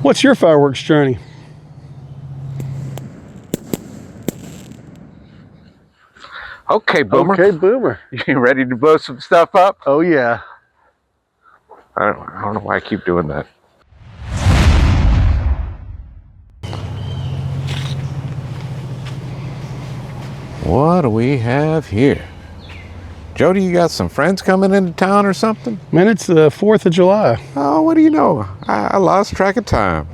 What's your fireworks journey? Okay, Boomer. Okay, Boomer. You ready to blow some stuff up? Oh, yeah. I don't know why I keep doing that. What do we have here? Jody, you got some friends coming into town or something? Man, it's the 4th of July. Oh, what do you know? I lost track of time.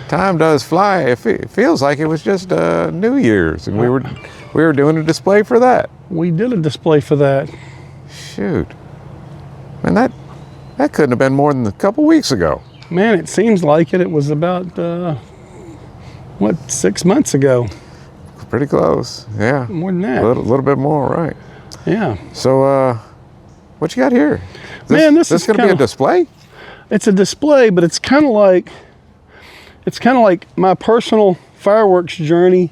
Time does fly. It feels like it was just New Year's, and we were doing a display for that. We did a display for that. Shoot, man, that couldn't have been more than a couple weeks ago. Man, it seems like it. It was about 6 months ago. Pretty close, yeah. More than that. A little bit more, right? Yeah. So, what you got here? Man, this is going to be a display. It's a display, but it's kind of like my personal fireworks journey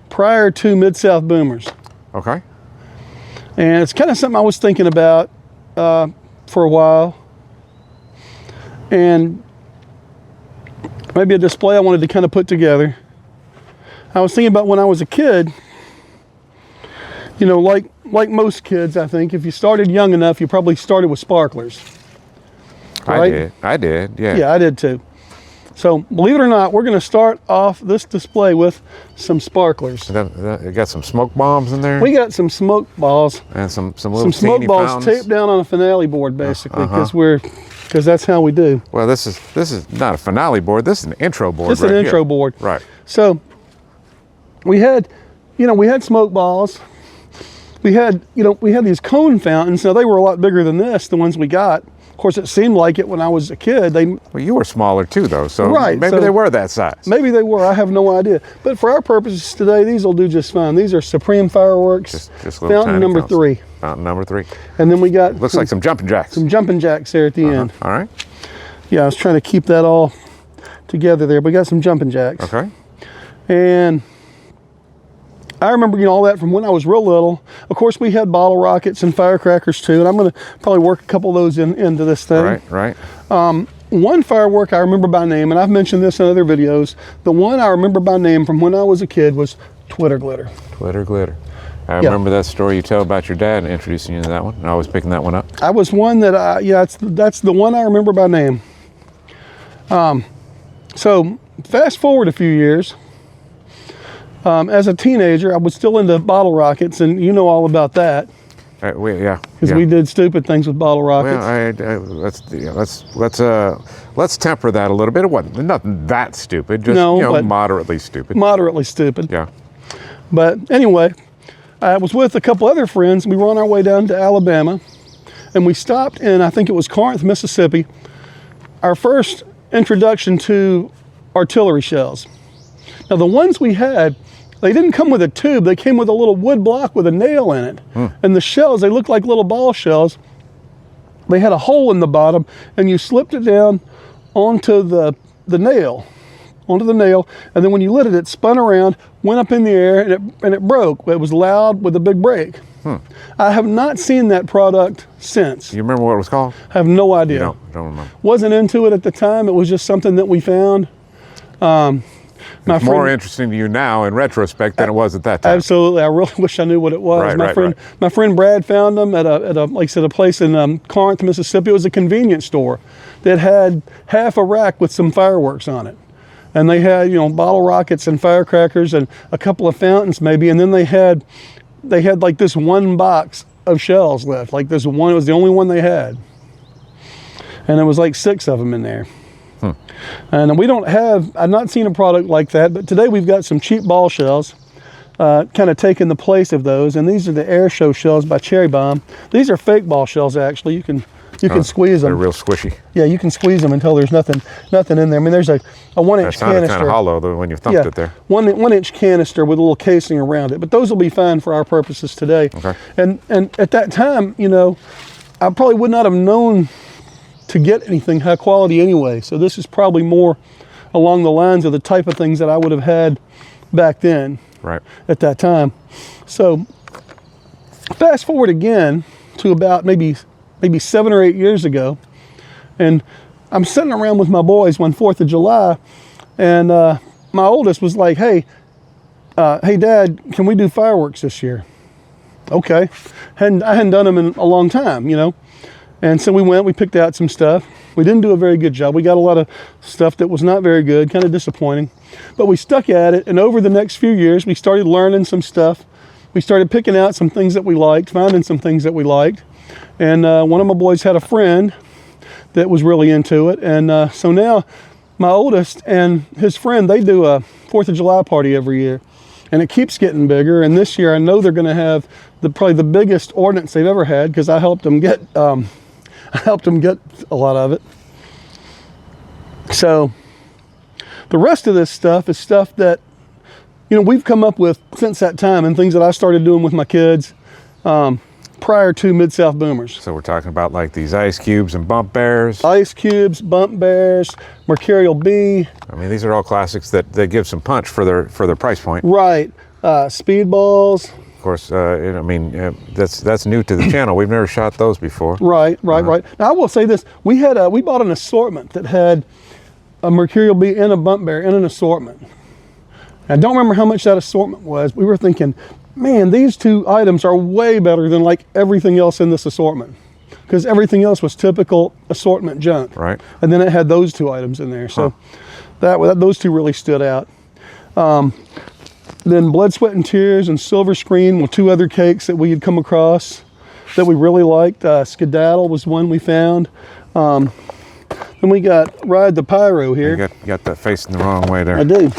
prior to Mid-South Boomers. Okay. And it's kind of something I was thinking about for a while. And maybe a display I wanted to kind of put together. I was thinking about when I was a kid, you know, like most kids, I think, if you started young enough, you probably started with sparklers. Right? I did, yeah. Yeah, I did too. So, believe it or not, we're going to start off this display with some sparklers. You got some smoke bombs in there? We got some smoke balls. And some little smoke balls fountains. taped down on a finale board, basically, because that's how we do. Well, this is not a finale board. This is an intro board. This is an intro board. Right. So, we had smoke balls. We had these cone fountains. Now, they were a lot bigger than this, the ones we got. Of course, it seemed like it when I was a kid. Well, you were smaller too, though, so right, maybe they were that size. Maybe they were. I have no idea. But for our purposes today, these will do just fine. These are Supreme Fireworks, just little fountain number 3. Fountain number 3. And then we got... Looks like some jumping jacks. Some jumping jacks there at the end. All right. Yeah, I was trying to keep that all together there. But we got some jumping jacks. Okay. And I remember, all that from when I was real little. Of course, we had bottle rockets and firecrackers too, and I'm going to probably work a couple of those into this thing. Right. One firework I remember by name, and I've mentioned this in other videos, the one I remember by name from when I was a kid was Twitter Glitter. Twitter Glitter. I remember that story you tell about your dad introducing you to that one. I was picking that one up. I was one that that's the one I remember by name. So fast forward a few years. As a teenager, I was still into bottle rockets, and you know all about that. Because we did stupid things with bottle rockets. Well, let's temper that a little bit. It wasn't nothing that stupid, just moderately stupid. Moderately stupid. Yeah. But anyway, I was with a couple other friends. We were on our way down to Alabama, and we stopped in, I think it was Corinth, Mississippi. Our first introduction to artillery shells. Now the ones we had, they didn't come with a tube. They came with a little wood block with a nail in it. And the shells, they looked like little ball shells. They had a hole in the bottom, and you slipped it down onto the nail. And then when you lit it, it spun around, went up in the air, and it broke. It was loud with a big break. I have not seen that product since. You remember what it was called? I have no idea. You don't remember. Wasn't into it at the time. It was just something that we found. It's more interesting to you now in retrospect than it was at that time. Absolutely. I really wish I knew what it was. My friend Brad found them at a like I said, a place in Corinth, Mississippi. It was a convenience store that had half a rack with some fireworks on it. And they had, bottle rockets and firecrackers and a couple of fountains maybe. And then they had like this one box of shells left. Like this one, it was the only one they had. And there was like 6 of them in there. And I've not seen a product like that, but today we've got some cheap ball shells, kind of taking the place of those. And these are the Air Show shells by Cherry Bomb. These are fake ball shells, actually. You can squeeze them. They're real squishy. Yeah, you can squeeze them until there's nothing in there. I mean, there's a 1-inch canister. That sounded kind of hollow though when you thumped it there. 1-inch canister with a little casing around it. But those will be fine for our purposes today. Okay. And at that time, I probably would not have known to get anything high quality anyway. So this is probably more along the lines of the type of things that I would have had back then. Right. At that time. So fast forward again to about maybe 7 or 8 years ago, and I'm sitting around with my boys one 4th of July, and my oldest was like, hey, Dad, can we do fireworks this year? Okay. I hadn't done them in a long time, you know. And so we picked out some stuff. We didn't do a very good job. We got a lot of stuff that was not very good, kind of disappointing. But we stuck at it, and over the next few years, we started learning some stuff. We started picking out some things that we liked, finding some things that we liked. And one of my boys had a friend that was really into it. And so now my oldest and his friend, they do a 4th of July party every year. And it keeps getting bigger. And this year I know they're going to have probably the biggest ordnance they've ever had, because I helped them get a lot of it. So the rest of this stuff is stuff that, you know, we've come up with since that time, and things that I started doing with my kids prior to Mid-South Boomers. So we're talking about like these ice cubes and bump bears. Ice cubes, bump bears, Mercurial B. I mean, these are all classics that give some punch for their price point. Right. Speedballs. Of course, I mean, that's new to the channel. We've never shot those before. Right. Now I will say this: we bought an assortment that had a Mercurial B and a bump bear in an assortment. I don't remember how much that assortment was. We were thinking, man, these 2 items are way better than like everything else in this assortment, because everything else was typical assortment junk. Right. And then it had those 2 items in there. So those 2 really stood out. Then Blood, Sweat, and Tears and Silver Screen were 2 other cakes that we had come across that we really liked. Skedaddle was one we found. Then we got Ride the Pyro here. You got that facing the wrong way there. I do.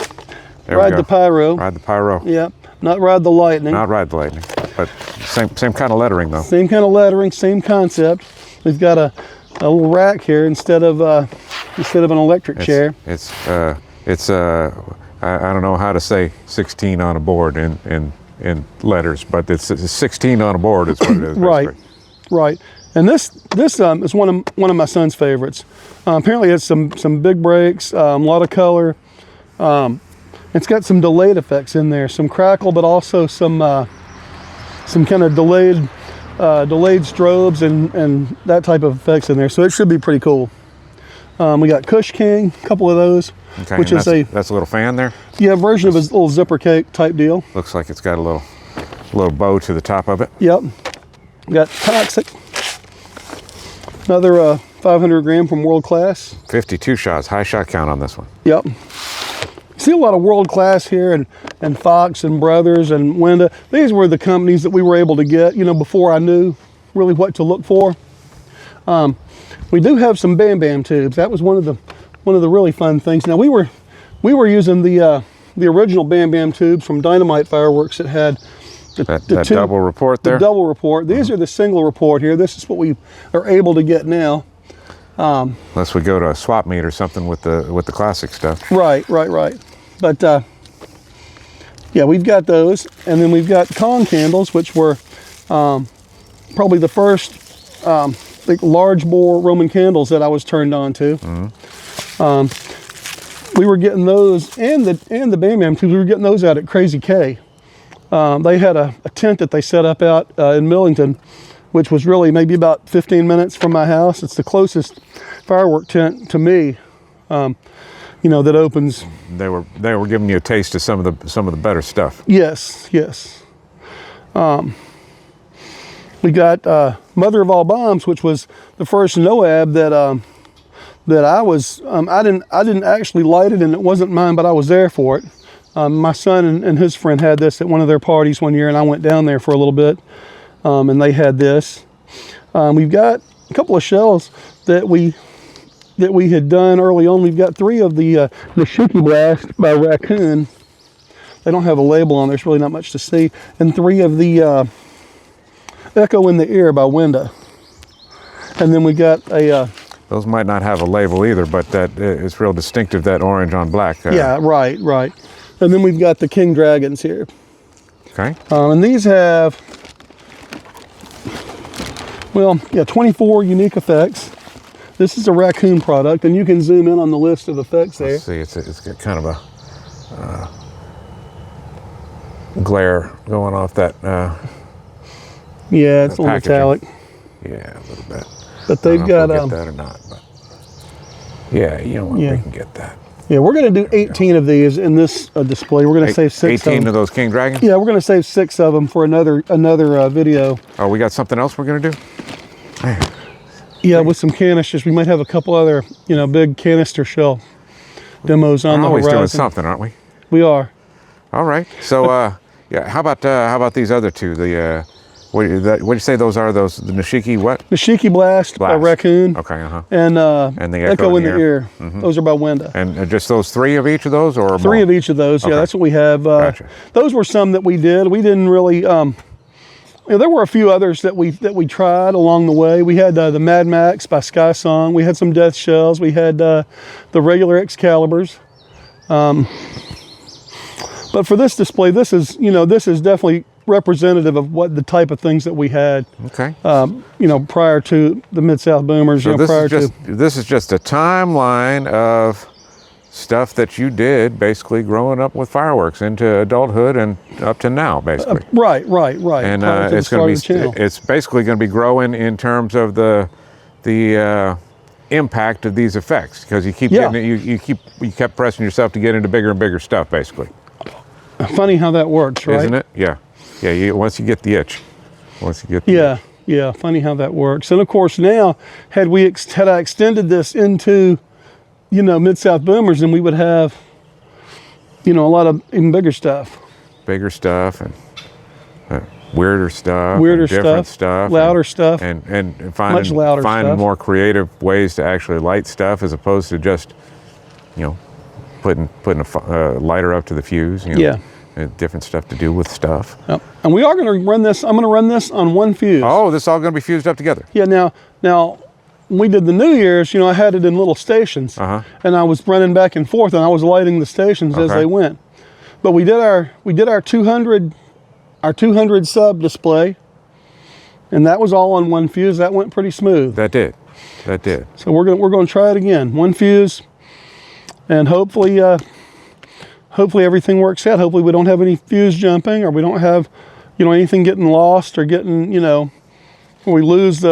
There Ride the Pyro. Ride the Pyro. Yeah, not Ride the Lightning. Not Ride the Lightning, but same kind of lettering though. Same kind of lettering, same concept. We've got a little rack here instead of an electric chair. It's I don't know how to say 16 on a board in letters, but it's 16 on a board is what it is. Right. And this is one of my son's favorites. Apparently, it's some big breaks, a lot of color. It's got some delayed effects in there, some crackle, but also some kind of delayed strobes and that type of effects in there. So it should be pretty cool. We got Kush King, a couple of those, okay, which is that's a little fan there. Yeah, version of his little zipper cake type deal. Looks like it's got a little bow to the top of it. Yep. We got Toxic, another 500 gram from World Class. 52 shots, high shot count on this one. Yep. See a lot of World Class here, and Fox and Brothers and Winda. These were the companies that we were able to get, you know, before I knew really what to look for. We do have some Bam Bam tubes. That was one of the really fun things. Now we were using the original Bam Bam tubes from Dynamite Fireworks that had the double report there. The double report. These are the single report here. This is what we are able to get now. Unless we go to a swap meet or something with the classic stuff. Right. But yeah, we've got those, and then we've got Kong candles, which were probably the first large bore Roman candles that I was turned on to. We were getting those and the Bam Bam tubes. We were getting those out at Crazy K. They had a tent that they set up out in Millington, which was really maybe about 15 minutes from my house. It's the closest firework tent to me, you know, that opens. They were giving you a taste of some of the better stuff. Yes. We got Mother of All Bombs, which was the first NOAB that I was. I didn't actually light it, and it wasn't mine, but I was there for it. My son and his friend had this at one of their parties one year, and I went down there for a little bit, and they had this. We've got a couple of shells that we had done early on. We've got 3 of the Shooky Blast by Raccoon. They don't have a label on. There's really not much to see, and 3 of the Echo in the Ear by Winda. And then we got a... Those might not have a label either, but that it's real distinctive, that orange on black. Yeah, right. And then we've got the King Dragons here. Okay. And these have, 24 unique effects. This is a Raccoon product, and you can zoom in on the list of effects there. Let's see, it's got kind of a glare going off that. Yeah, it's a little metallic. Yeah, a little bit. But they've got get that or not. But. Yeah, you know what? We can get that. Yeah, we're going to do 18 of these in this display. We're going to save 6 18 of those King Dragons? Yeah, we're going to save 6 of them for another video. Oh, we got something else we're going to do? Man. Yeah, with some canisters. We might have a couple other, big canister shell demos on the horizon. Always doing something, aren't we? We are. All right. So, yeah, how about these other two? The what do you say those are? Those the Nishiki what? Nishiki Blast. Raccoon. Okay, And the Echo in the Ear. Those are by Winda. And just those 3 of each of those, or 3 of each of those? Okay. Yeah, that's what we have. Gotcha. Those were some that we did. We didn't really. There were a few others that we tried along the way. We had the Mad Max by Sky Song. We had some Death Shells. We had the regular Excaliburs. But for this display, this is definitely representative of what the type of things that we had. Okay. Prior to the Mid-South Boomers. So this is just a timeline of stuff that you did basically growing up with fireworks into adulthood and up to now, basically. Right. And it's going to be it's basically going to be growing in terms of the impact of these effects, because you keep getting you kept pressing yourself to get into bigger and bigger stuff, basically. Funny how that works, right? Isn't it? Yeah. Once you get the itch. Yeah. Funny how that works. And of course, now had I extended this into Mid-South Boomers, and we would have a lot of even bigger stuff. Bigger stuff and weirder stuff. Different stuff. Louder stuff. And much louder finding stuff. more creative ways to actually light stuff, as opposed to just putting a lighter up to the fuse. And different stuff to do with stuff. Yep. And we are going to run this. I'm going to run this on one fuse. Oh, this is all going to be fused up together. Yeah. Now. When we did the New Year's, I had it in little stations, and I was running back and forth, and I was lighting the stations as they went. But we did our 200 sub display, and that was all on one fuse. That went pretty smooth. That did. So we're going to try it again. One fuse, and hopefully everything works out. Hopefully we don't have any fuse jumping, or we don't have anything getting lost, or getting we lose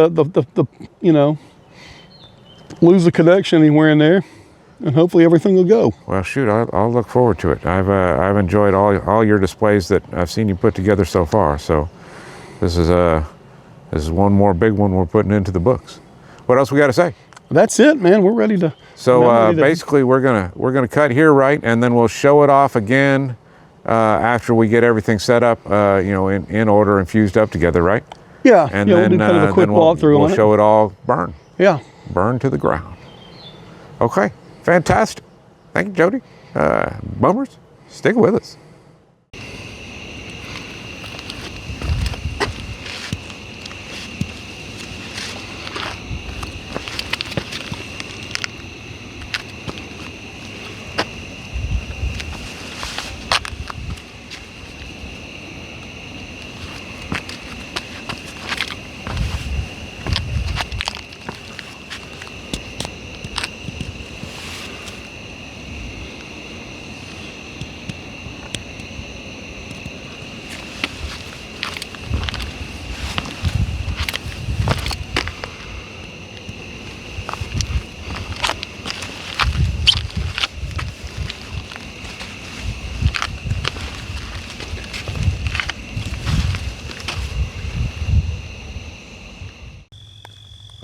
lose the connection anywhere in there, and hopefully everything will go. Well, shoot, I'll look forward to it. I've enjoyed all your displays that I've seen you put together so far. So this is one more big one we're putting into the books. What else we got to say? That's it, man. We're ready to. So basically, we're gonna cut here, right, and then we'll show it off again after we get everything set up, in order and fused up together, right? Yeah. And then we'll do kind of a quick walkthrough on it. We'll show it all burn. Yeah. Burn to the ground. Okay, fantastic. Thank you, Jody. Boomers, stick with us.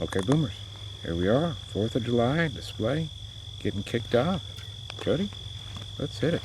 Okay, Boomers, here we are, 4th of July display, getting kicked off. Jody, let's hit it.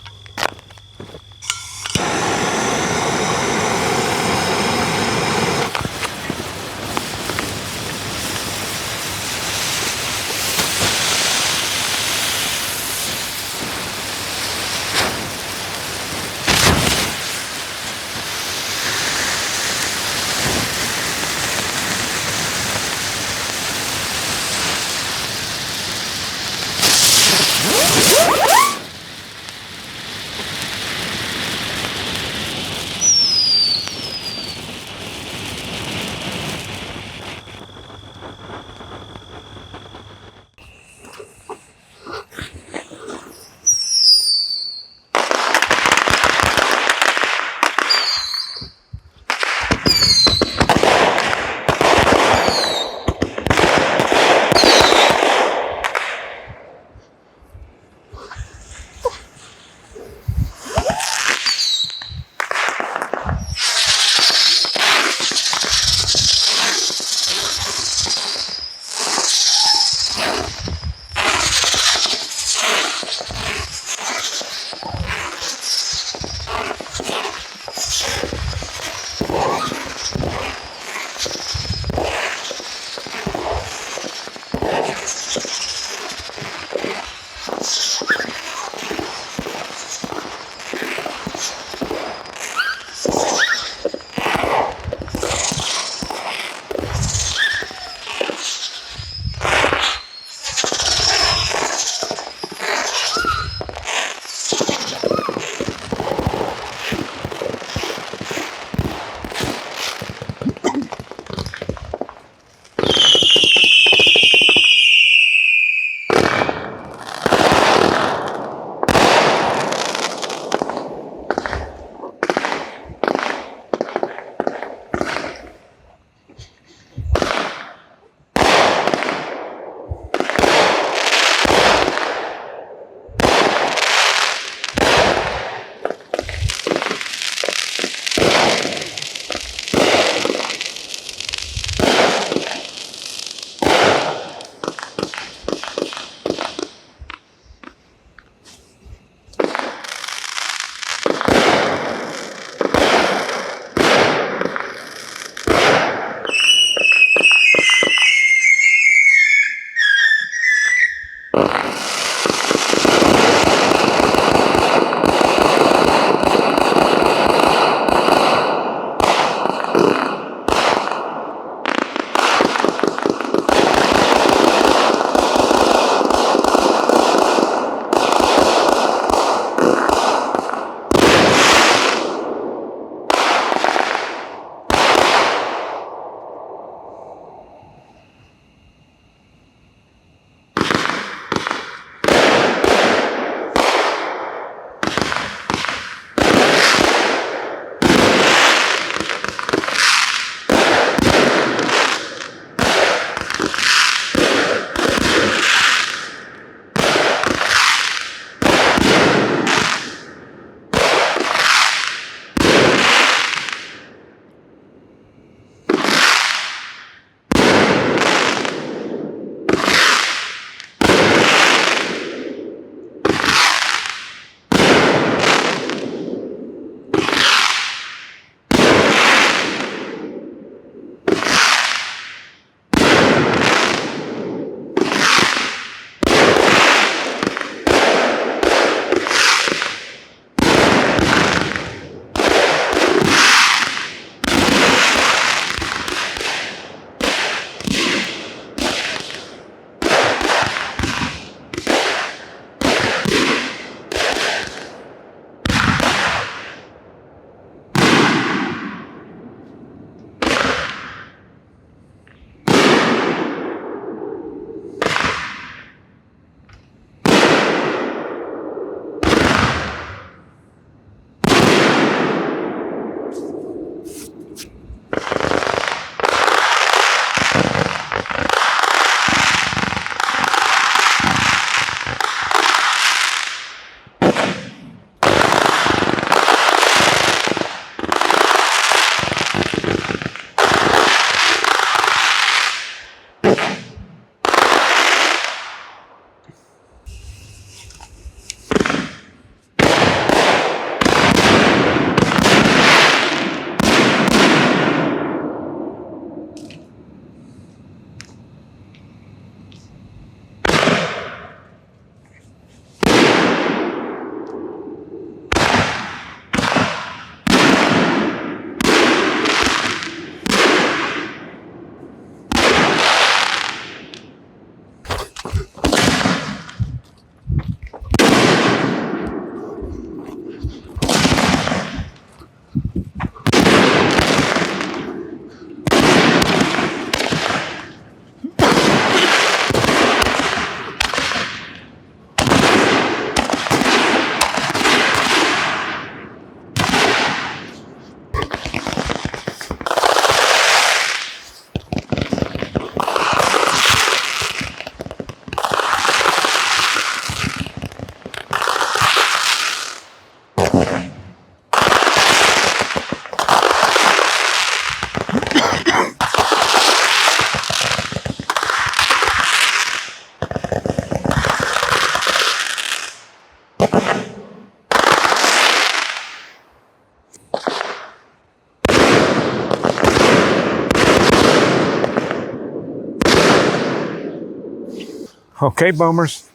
Okay, Boomers,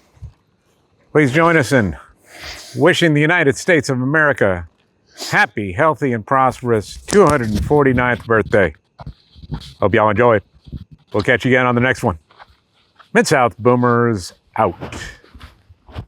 please join us in wishing the United States of America happy, healthy, and prosperous 249th birthday. Hope y'all enjoyed. We'll catch you again on the next one. Mid-South Boomers out.